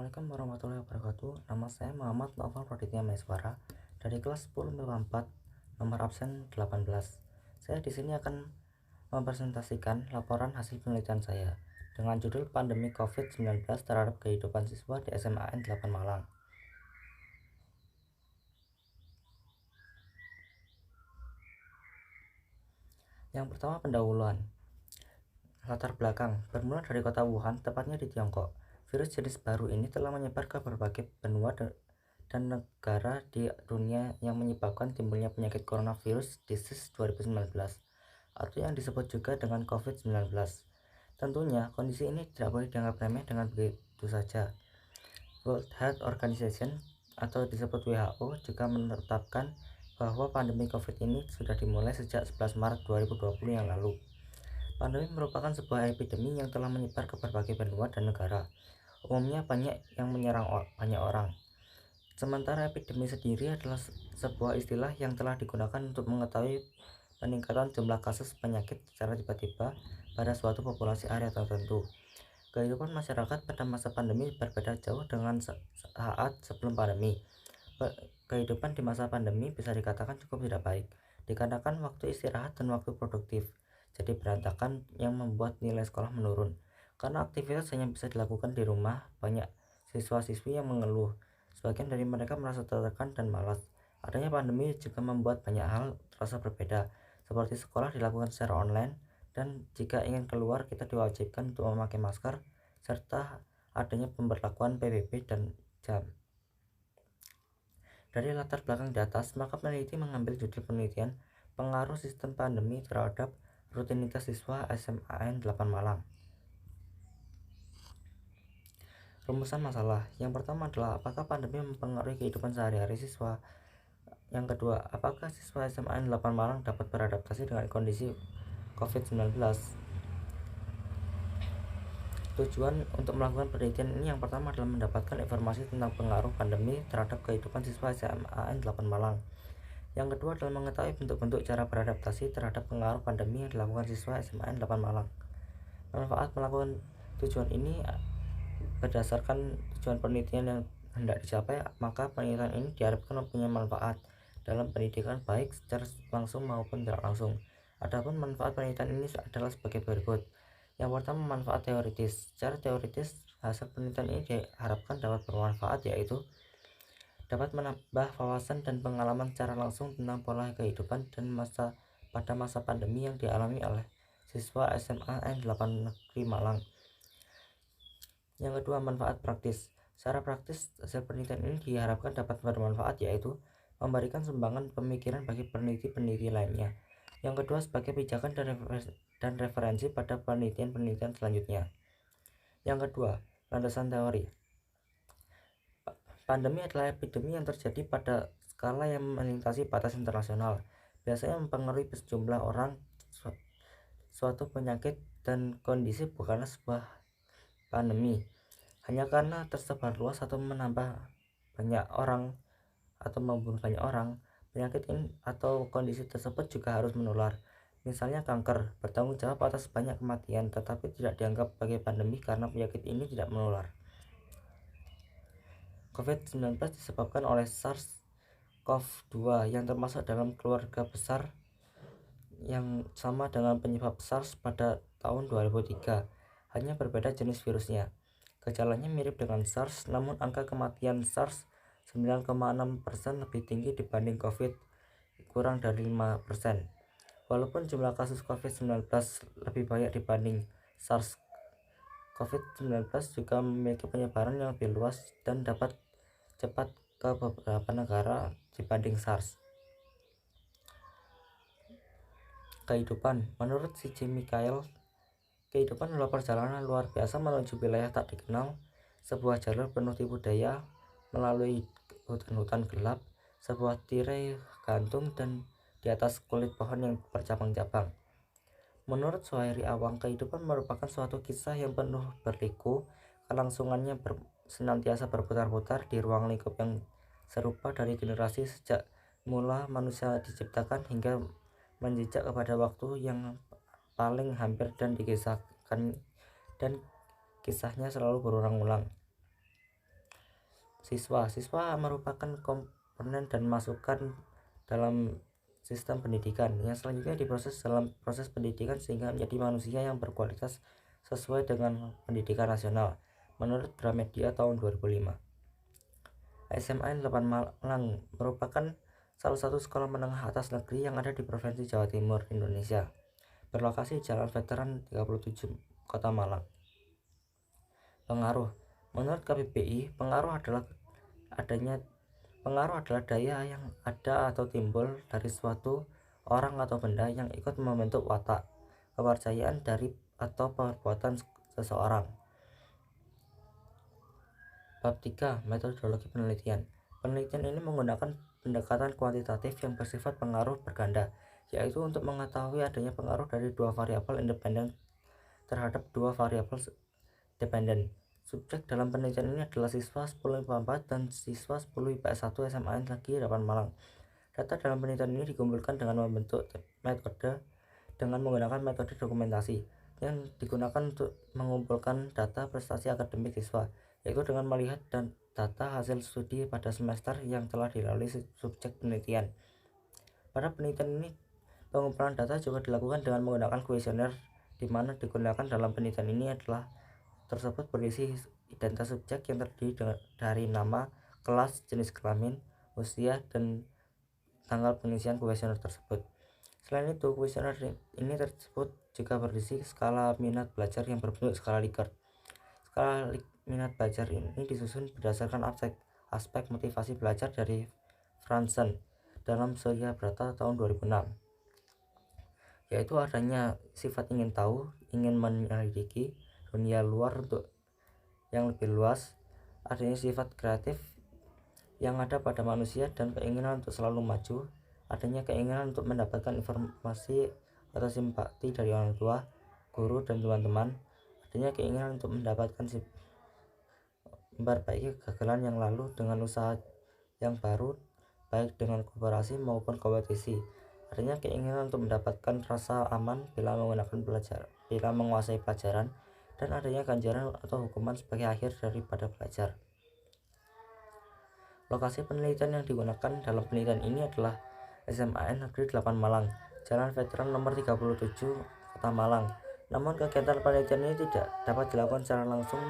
Assalamualaikum warahmatullahi wabarakatuh. Nama saya Muhammad Novel Praditya Maeswara dari kelas 10 MIPA 4, nomor absen 18. Saya di sini akan mempresentasikan laporan hasil penelitian saya dengan judul Pandemi COVID-19 terhadap kehidupan siswa di SMAN 8 Malang. Yang pertama, pendahuluan. Latar belakang bermula dari kota Wuhan, tepatnya di Tiongkok. Virus jenis baru ini telah menyebar ke berbagai benua dan negara di dunia yang menyebabkan timbulnya penyakit coronavirus disease 2019 atau yang disebut juga dengan COVID-19. Tentunya kondisi ini tidak boleh dianggap remeh dengan begitu saja. World Health Organization atau disebut WHO juga menetapkan bahwa pandemi COVID ini sudah dimulai sejak 11 Maret 2020 yang lalu. Pandemi merupakan sebuah epidemi yang telah menyebar ke berbagai benua dan negara. Umumnya banyak yang menyerang banyak orang. Sementara epidemi sendiri adalah sebuah istilah yang telah digunakan untuk mengetahui peningkatan jumlah kasus penyakit secara tiba-tiba pada suatu populasi area tertentu. Kehidupan masyarakat pada masa pandemi berbeda jauh dengan saat sebelum pandemi. Kehidupan di masa pandemi bisa dikatakan cukup tidak baik, dikarenakan waktu istirahat dan waktu produktif jadi berantakan yang membuat nilai sekolah menurun. Karena aktivitas hanya bisa dilakukan di rumah, banyak siswa-siswi yang mengeluh. Sebagian dari mereka merasa tertekan dan malas. Adanya pandemi juga membuat banyak hal terasa berbeda, seperti sekolah dilakukan secara online, dan jika ingin keluar kita diwajibkan untuk memakai masker, serta adanya pemberlakuan PBB dan jam. Dari latar belakang di atas, maka peneliti mengambil judul penelitian pengaruh sistem pandemi terhadap rutinitas siswa SMAN 8 Malang. Rumusan masalah. Yang pertama adalah apakah pandemi mempengaruhi kehidupan sehari-hari siswa. Yang kedua, apakah siswa SMAN 8 Malang dapat beradaptasi dengan kondisi COVID-19. Tujuan untuk melakukan penelitian ini yang pertama adalah mendapatkan informasi tentang pengaruh pandemi terhadap kehidupan siswa SMAN 8 Malang. Yang kedua adalah mengetahui bentuk-bentuk cara beradaptasi terhadap pengaruh pandemi yang dilakukan siswa SMAN 8 Malang. Manfaat melakukan tujuan ini berdasarkan tujuan penelitian yang hendak dicapai, maka penelitian ini diharapkan mempunyai manfaat dalam pendidikan baik secara langsung maupun tidak langsung. Adapun manfaat penelitian ini adalah sebagai berikut. Yang pertama, manfaat teoritis. Secara teoritis, hasil penelitian ini diharapkan dapat bermanfaat, yaitu dapat menambah wawasan dan pengalaman secara langsung tentang pola kehidupan dan pada masa pandemi yang dialami oleh siswa SMAN 8 Negeri Malang. Yang kedua, manfaat praktis. Secara praktis, hasil penelitian ini diharapkan dapat bermanfaat, yaitu memberikan sumbangan pemikiran bagi peneliti-peneliti lainnya. Yang kedua, sebagai pijakan dan referensi pada penelitian-penelitian selanjutnya. Yang kedua, landasan teori. Pandemi adalah epidemi yang terjadi pada skala yang melintasi batas internasional. Biasanya mempengaruhi sejumlah orang. Suatu penyakit dan kondisi bukanlah sebuah pandemi hanya karena tersebar luas atau menambah banyak orang atau membunuh banyak orang. Penyakit ini atau kondisi tersebut juga harus menular. Misalnya kanker bertanggung jawab atas banyak kematian, tetapi tidak dianggap sebagai pandemi karena penyakit ini tidak menular. COVID-19 disebabkan oleh SARS-CoV-2 yang termasuk dalam keluarga besar yang sama dengan penyebab SARS pada tahun 2003, hanya berbeda jenis virusnya. Gejalanya mirip dengan SARS, namun angka kematian SARS 9,6% lebih tinggi dibanding COVID, kurang dari 5%. Walaupun jumlah kasus COVID-19 lebih banyak dibanding SARS, COVID-19 juga memiliki penyebaran yang lebih luas dan dapat cepat ke beberapa negara dibanding SARS. Kehidupan. Menurut C.J. Michael, kehidupan adalah perjalanan luar biasa menuju wilayah tak dikenal, sebuah jalur penuh tipu daya melalui hutan-hutan gelap, sebuah tirai gantung dan di atas kulit pohon yang bercabang-cabang. Menurut Suhairi Awang, kehidupan merupakan suatu kisah yang penuh berliku, kelangsungannya senantiasa berputar-putar di ruang lingkup yang serupa dari generasi sejak mula manusia diciptakan hingga menjejak kepada waktu yang paling hampir dan dikisahkan, dan kisahnya selalu berulang-ulang. Siswa merupakan komponen dan masukan dalam sistem pendidikan yang selanjutnya diproses dalam proses pendidikan sehingga menjadi manusia yang berkualitas sesuai dengan pendidikan nasional menurut Gramedia tahun 2005. SMA 8 Malang merupakan salah satu sekolah menengah atas negeri yang ada di Provinsi Jawa Timur, Indonesia, berlokasi di Jalan Veteran 37, Kota Malang. Pengaruh. Menurut KBBI, pengaruh adalah daya yang ada atau timbul dari suatu orang atau benda yang ikut membentuk watak, kepercayaan dari atau perbuatan seseorang. Bab 3. Metodologi penelitian. Penelitian ini menggunakan pendekatan kuantitatif yang bersifat pengaruh berganda, yaitu untuk mengetahui adanya pengaruh dari dua variabel independen terhadap dua variabel dependen. Subjek dalam penelitian ini adalah siswa 10 IPA 4 dan siswa 10 IPS 1 SMA Negeri 8 Malang. Data dalam penelitian ini dikumpulkan dengan menggunakan metode dokumentasi yang digunakan untuk mengumpulkan data prestasi akademik siswa, yaitu dengan melihat data hasil studi pada semester yang telah dilalui subjek penelitian. Pada penelitian ini, pengumpulan data juga dilakukan dengan menggunakan kuesioner, di mana digunakan dalam penelitian ini adalah tersebut berisi identitas subjek yang terdiri dari nama, kelas, jenis kelamin, usia, dan tanggal pengisian kuesioner tersebut. Selain itu, kuesioner ini tersebut juga berisi skala minat belajar yang berbentuk skala Likert. Skala minat belajar ini disusun berdasarkan aspek motivasi belajar dari Franzen dalam Surya Brata tahun 2006, yaitu adanya sifat ingin tahu, ingin menyelidiki dunia luar untuk yang lebih luas, adanya sifat kreatif yang ada pada manusia dan keinginan untuk selalu maju, adanya keinginan untuk mendapatkan informasi atau simpati dari orang tua, guru, dan teman-teman, adanya keinginan untuk memperbaiki kegagalan yang lalu dengan usaha yang baru, baik dengan kooperasi maupun kompetisi, adanya keinginan untuk mendapatkan rasa aman bila menguasai pelajaran, dan adanya ganjaran atau hukuman sebagai akhir daripada belajar. Lokasi penelitian yang digunakan dalam penelitian ini adalah SMA Negeri 8 Malang, Jalan Veteran nomor 37, Kota Malang. Namun kegiatan penelitian ini tidak dapat dilakukan secara langsung,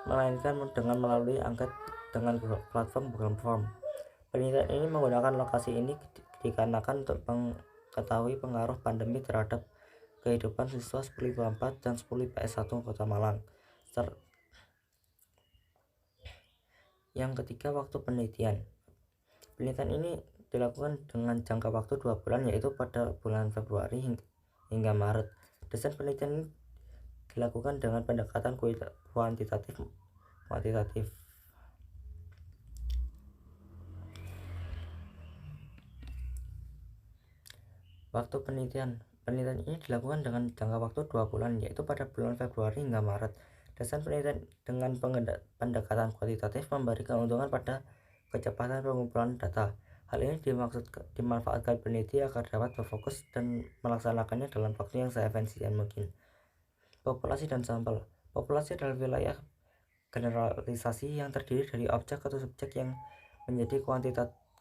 melainkan dengan melalui angket dengan platform Google Form. Penelitian ini menggunakan lokasi ini dikarenakan untuk mengetahui pengaruh pandemi terhadap kehidupan siswa 10 IPA 4 dan 10 IPS 1 Kota Malang. Yang ketiga, waktu penelitian. Penelitian ini dilakukan dengan jangka waktu 2 bulan, yaitu pada bulan Februari hingga Maret. Desain penelitian ini dilakukan dengan pendekatan kuantitatif. Waktu penelitian ini dilakukan dengan jangka waktu 2 bulan, yaitu pada bulan Februari hingga Maret. Desain penelitian dengan pendekatan kuantitatif memberi keuntungan pada kecepatan pengumpulan data. Hal ini dimanfaatkan peneliti agar dapat berfokus dan melaksanakannya dalam waktu yang seefisien mungkin. Populasi dan sampel. Populasi adalah wilayah generalisasi yang terdiri dari objek atau subjek yang menjadi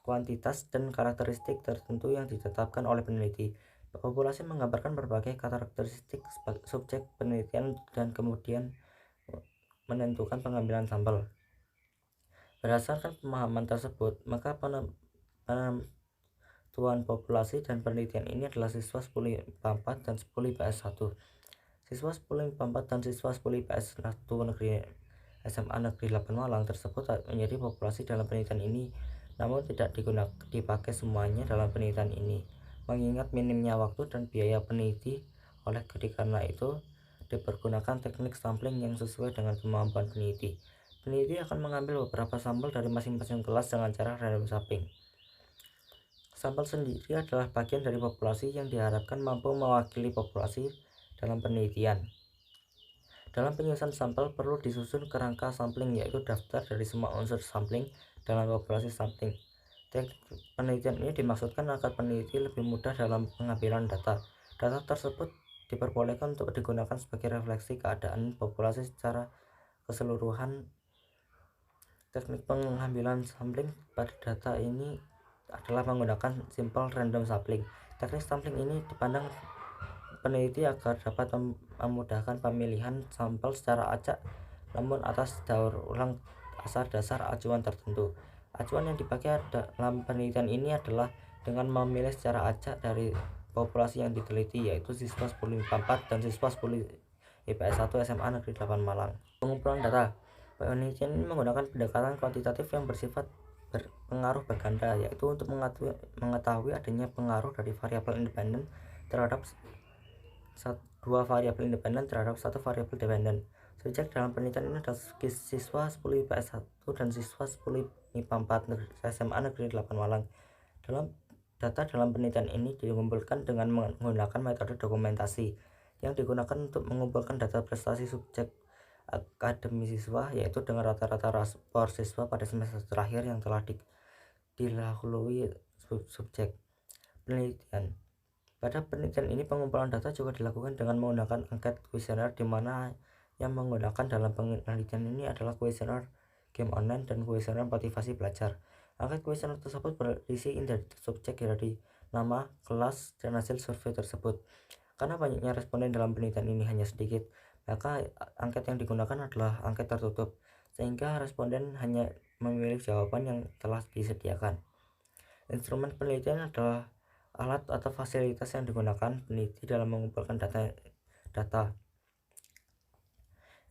kuantitas dan karakteristik tertentu yang ditetapkan oleh peneliti. Populasi menggambarkan berbagai karakteristik subjek penelitian dan kemudian menentukan pengambilan sampel. Berdasarkan pemahaman tersebut, maka penentuan populasi dan penelitian ini adalah siswa 10 IPA 4 dan 10 IPS 1. Siswa 10 IPA 4 dan siswa 10 IPS 1 negeri SMA Negeri 8 Malang tersebut menjadi populasi dalam penelitian ini, namun tidak dipakai semuanya dalam penelitian ini, mengingat minimnya waktu dan biaya peneliti. Karena itu dipergunakan teknik sampling yang sesuai dengan kemampuan peneliti. Peneliti akan mengambil beberapa sampel dari masing-masing kelas dengan cara random sampling. Sampel sendiri adalah bagian dari populasi yang diharapkan mampu mewakili populasi dalam penelitian. Dalam penyusunan sampel perlu disusun kerangka sampling, yaitu daftar dari semua unsur sampling dalam populasi sampling. Teknik penelitian ini dimaksudkan agar peneliti lebih mudah dalam pengambilan data. Data tersebut diperbolehkan untuk digunakan sebagai refleksi keadaan populasi secara keseluruhan Teknik pengambilan sampling pada data ini adalah menggunakan simple random sampling. Teknik sampling ini dipandang peneliti agar dapat memudahkan pemilihan sampel secara acak, namun atas daur ulang asal dasar acuan tertentu. Acuan yang dipakai dalam penelitian ini adalah dengan memilih secara acak dari populasi yang diteliti, yaitu siswa 10 IPA 4 dan siswa 10 IPS 1 SMA Negeri 8 Malang. Pengumpulan data. Penelitian ini menggunakan pendekatan kuantitatif yang bersifat berpengaruh berganda, yaitu untuk mengetahui adanya pengaruh dari variabel independen terhadap dua variabel independen terhadap satu variabel dependen. Subjek dalam penelitian ini adalah siswa 10 IPS 1 dan siswa 10 IPA 4 SMA Negeri 8 Malang. Data dalam penelitian ini dikumpulkan dengan menggunakan metode dokumentasi yang digunakan untuk mengumpulkan data prestasi subjek akademi siswa, yaitu dengan rata-rata rapor siswa pada semester terakhir yang telah dilalui subjek penelitian. Pada penelitian ini pengumpulan data juga dilakukan dengan menggunakan angket kuesioner, di mana yang menggunakan dalam penelitian ini adalah kuesioner game online dan kuesioner motivasi belajar. Angket kuesioner tersebut berisi identitas subjek dari nama, kelas, dan hasil survei tersebut. Karena banyaknya responden dalam penelitian ini hanya sedikit, maka angket yang digunakan adalah angket tertutup, sehingga responden hanya memilih jawaban yang telah disediakan. Instrumen penelitian adalah alat atau fasilitas yang digunakan peneliti dalam mengumpulkan data.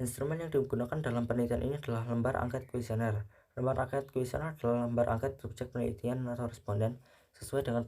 Instrumen yang digunakan dalam penelitian ini adalah lembar angket kuesioner. Lembar angket kuesioner adalah lembar angket subjek penelitian atau responden sesuai dengan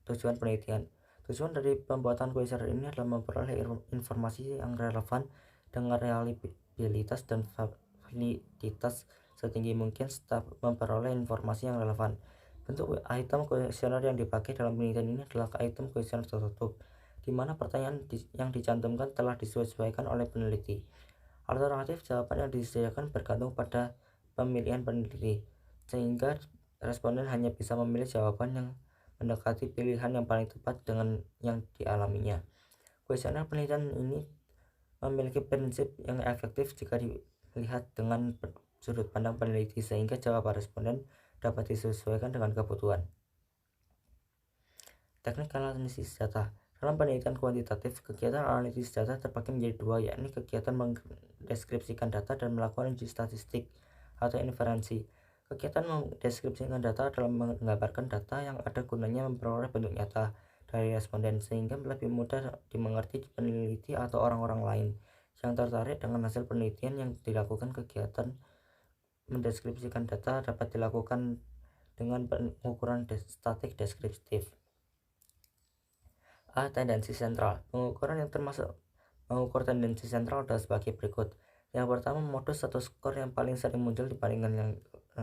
tujuan penelitian. Tujuan dari pembuatan kuesioner ini adalah memperoleh informasi yang relevan dengan reliabilitas dan validitas setinggi mungkin serta memperoleh informasi yang relevan. Bentuk item kuesioner yang dipakai dalam penelitian ini adalah item kuesioner tertutup, di mana pertanyaan yang dicantumkan telah disesuaikan oleh peneliti. Alternatif jawaban yang disediakan bergantung pada pemilihan peneliti, sehingga responden hanya bisa memilih jawaban yang mendekati pilihan yang paling tepat dengan yang dialaminya. Kuesioner penelitian ini memiliki prinsip yang efektif jika dilihat dengan sudut pandang peneliti, sehingga jawaban responden dapat disesuaikan dengan kebutuhan. Teknik analisis data. Dalam penelitian kuantitatif, kegiatan analisis data terbagi menjadi dua, yakni kegiatan mendeskripsikan data dan melakukan uji statistik atau inferensi. Kegiatan mendeskripsikan data adalah menggambarkan data yang ada gunanya memperoleh bentuk nyata dari responden, sehingga lebih mudah dimengerti peneliti atau orang-orang lain yang tertarik dengan hasil penelitian yang dilakukan. Kegiatan mendeskripsikan data dapat dilakukan dengan pengukuran statik deskriptif. Tendensi sentral. Pengukuran yang termasuk mengukur tendensi sentral adalah sebagai berikut. Yang pertama, modus atau skor yang paling sering muncul dibandingkan yang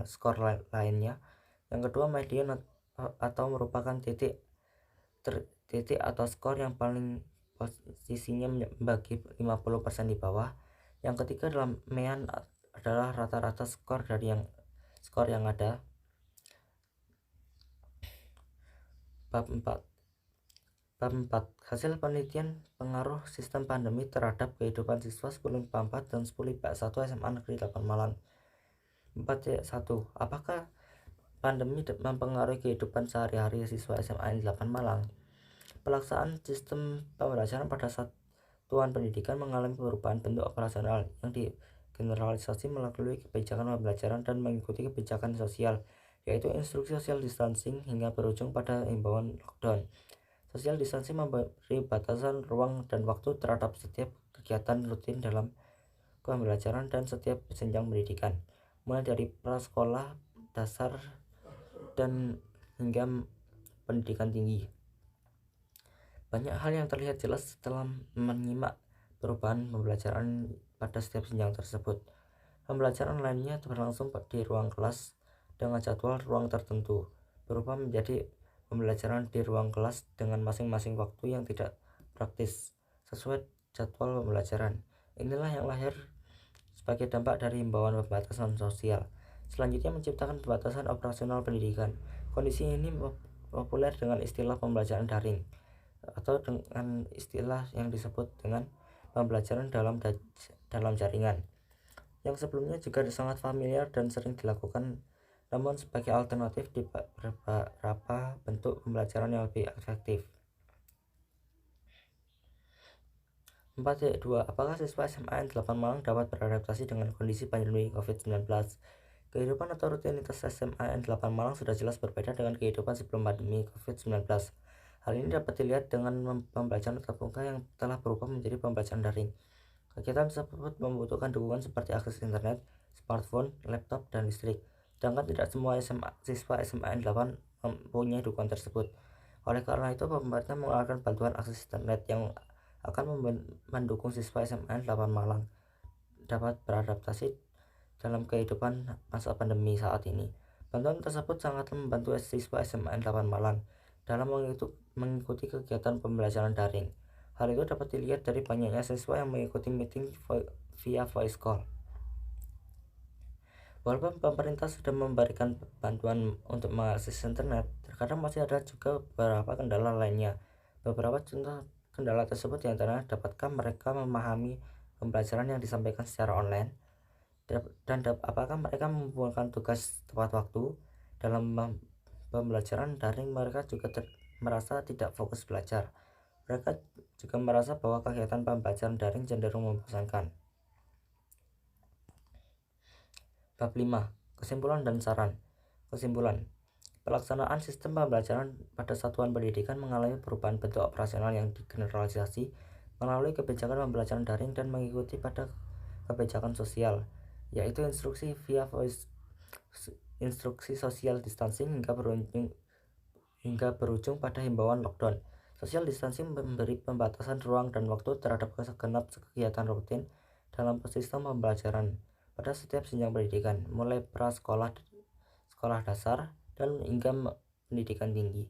skor lainnya. Yang kedua, median atau merupakan titik atau skor yang paling posisinya membagi 50% di bawah. Yang ketiga adalah mean adalah rata-rata skor dari skor yang ada. Bab 4. Hasil penelitian pengaruh sistem pandemi terhadap kehidupan siswa 10 IPA 4 dan 10 IPS 1 SMA Negeri 8 Malang. 4.1. Apakah pandemi mempengaruhi kehidupan sehari-hari siswa SMA 8 Malang? Pelaksanaan sistem pembelajaran pada satuan pendidikan mengalami perubahan bentuk operasional yang digeneralisasi melalui kebijakan pembelajaran dan mengikuti kebijakan sosial, yaitu instruksi social distancing hingga berujung pada himbauan lockdown. Social distancing memberi batasan ruang dan waktu terhadap setiap kegiatan rutin dalam pembelajaran dan setiap jenjang pendidikan, mulai dari prasekolah, dasar, dan hingga pendidikan tinggi. Banyak hal yang terlihat jelas setelah menyimak perubahan pembelajaran pada setiap jenjang tersebut. Pembelajaran lainnya berlangsung di ruang kelas dengan jadwal ruang tertentu, berubah menjadi pembelajaran di ruang kelas dengan masing-masing waktu yang tidak praktis sesuai jadwal pembelajaran. Inilah yang lahir sebagai dampak dari himbauan pembatasan sosial. Selanjutnya, menciptakan pembatasan operasional pendidikan. Kondisi ini populer dengan istilah pembelajaran daring atau dengan istilah yang disebut dengan pembelajaran dalam jaringan. yang sebelumnya juga sangat familiar dan sering dilakukan, namun sebagai alternatif di beberapa bentuk pembelajaran yang lebih efektif. 4.2. Apakah siswa SMA N8 Malang dapat beradaptasi dengan kondisi pandemi COVID-19? Kehidupan atau rutinitas SMA N8 Malang sudah jelas berbeda dengan kehidupan sebelum pandemi COVID-19. Hal ini dapat dilihat dengan pembelajaran tatap muka yang telah berubah menjadi pembelajaran daring. Kegiatan tersebut membutuhkan dukungan seperti akses internet, smartphone, laptop, dan listrik. Sedangkan tidak semua siswa SMA N8 mempunyai dukungan tersebut. Oleh karena itu, pemerintah mengeluarkan bantuan akses internet yang akan mendukung siswa SMA 8 Malang dapat beradaptasi dalam kehidupan masa pandemi saat ini. Bantuan tersebut sangat membantu siswa SMA 8 Malang dalam mengikuti kegiatan pembelajaran daring. Hal itu dapat dilihat dari banyaknya siswa yang mengikuti meeting via voice call. Walaupun pemerintah sudah memberikan bantuan untuk mengakses internet, terkadang masih ada juga beberapa kendala lainnya. Beberapa contoh kendala tersebut diantaranya, dapatkah mereka memahami pembelajaran yang disampaikan secara online, dan apakah mereka membuatkan tugas tepat waktu. Dalam pembelajaran daring, mereka juga merasa tidak fokus belajar. Mereka juga merasa bahwa kegiatan pembelajaran daring cenderung membosankan. Bab 5. Kesimpulan dan saran. Kesimpulan: pelaksanaan sistem pembelajaran pada satuan pendidikan mengalami perubahan bentuk operasional yang digeneralisasi melalui kebijakan pembelajaran daring dan mengikuti pada kebijakan sosial, yaitu instruksi via voice, instruksi social distancing hingga berujung pada himbauan lockdown. Social distancing memberi pembatasan ruang dan waktu terhadap segenap kegiatan rutin dalam sistem pembelajaran pada setiap jenjang pendidikan, mulai prasekolah, sekolah dasar, dan hingga pendidikan tinggi.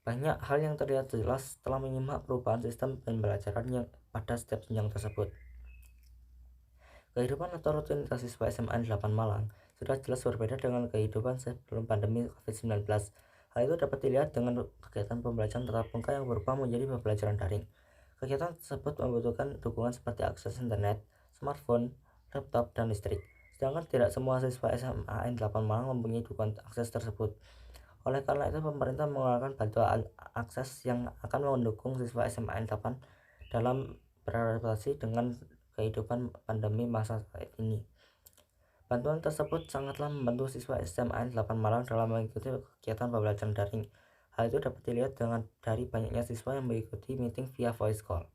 Banyak hal yang terlihat jelas setelah menyimak perubahan sistem pembelajaran yang pada setiap jenjang tersebut. Kehidupan atau rutinitas siswa SMA 8 Malang sudah jelas berbeda dengan kehidupan sebelum pandemi COVID-19. Hal itu dapat dilihat dengan kegiatan pembelajaran tatap muka yang berubah menjadi pembelajaran daring. Kegiatan tersebut membutuhkan dukungan seperti akses internet, smartphone, laptop, dan listrik. Sedangkan tidak semua siswa SMA N8 Malang mempunyai dukungan akses tersebut. Oleh karena itu, pemerintah mengeluarkan bantuan akses yang akan mendukung siswa SMA N8 dalam beradaptasi dengan kehidupan pandemi masa saat ini. Bantuan tersebut sangatlah membantu siswa SMA N8 Malang dalam mengikuti kegiatan pembelajaran daring. Hal itu dapat dilihat dari banyaknya siswa yang mengikuti meeting via voice call.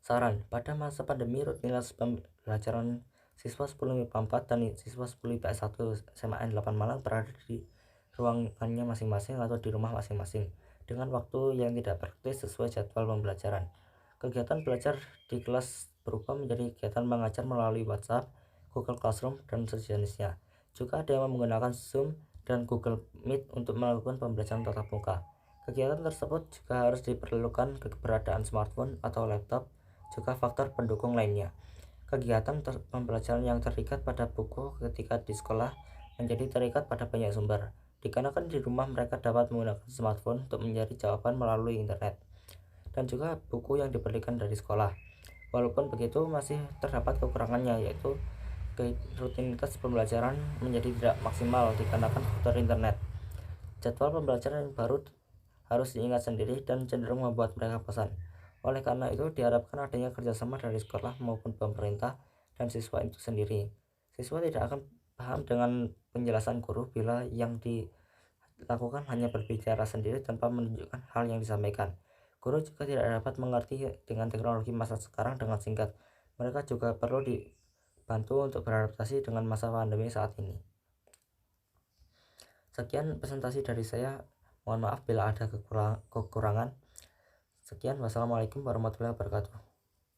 Saran: pada masa pandemi, rutinitas pembelajaran siswa 10 IPA 4 dan siswa 10 IPS 1 SMA N8 Malang berada di ruangannya masing-masing atau di rumah masing-masing dengan waktu yang tidak praktis sesuai jadwal pembelajaran. Kegiatan belajar di kelas berubah menjadi kegiatan mengajar melalui WhatsApp, Google Classroom, dan sejenisnya. Juga ada yang menggunakan Zoom dan Google Meet untuk melakukan pembelajaran tatap muka. Kegiatan tersebut juga harus diperlukan keberadaan smartphone atau laptop, juga faktor pendukung lainnya. Kegiatan pembelajaran yang terikat pada buku ketika di sekolah menjadi terikat pada banyak sumber, dikarenakan di rumah mereka dapat menggunakan smartphone untuk mencari jawaban melalui internet, dan juga buku yang diberikan dari sekolah. Walaupun begitu, masih terdapat kekurangannya, yaitu rutinitas pembelajaran menjadi tidak maksimal dikarenakan faktor internet. Jadwal pembelajaran yang baru harus diingat sendiri dan cenderung membuat mereka bosan. Oleh karena itu, diharapkan adanya kerjasama dari sekolah maupun pemerintah dan siswa itu sendiri. Siswa tidak akan paham dengan penjelasan guru bila yang dilakukan hanya berbicara sendiri tanpa menunjukkan hal yang disampaikan. Guru juga tidak dapat mengerti dengan teknologi masa sekarang dengan singkat. Mereka juga perlu dibantu untuk beradaptasi dengan masa pandemi saat ini. Sekian presentasi dari saya. Mohon maaf bila ada kekurangan. Sekian, wassalamualaikum warahmatullahi wabarakatuh.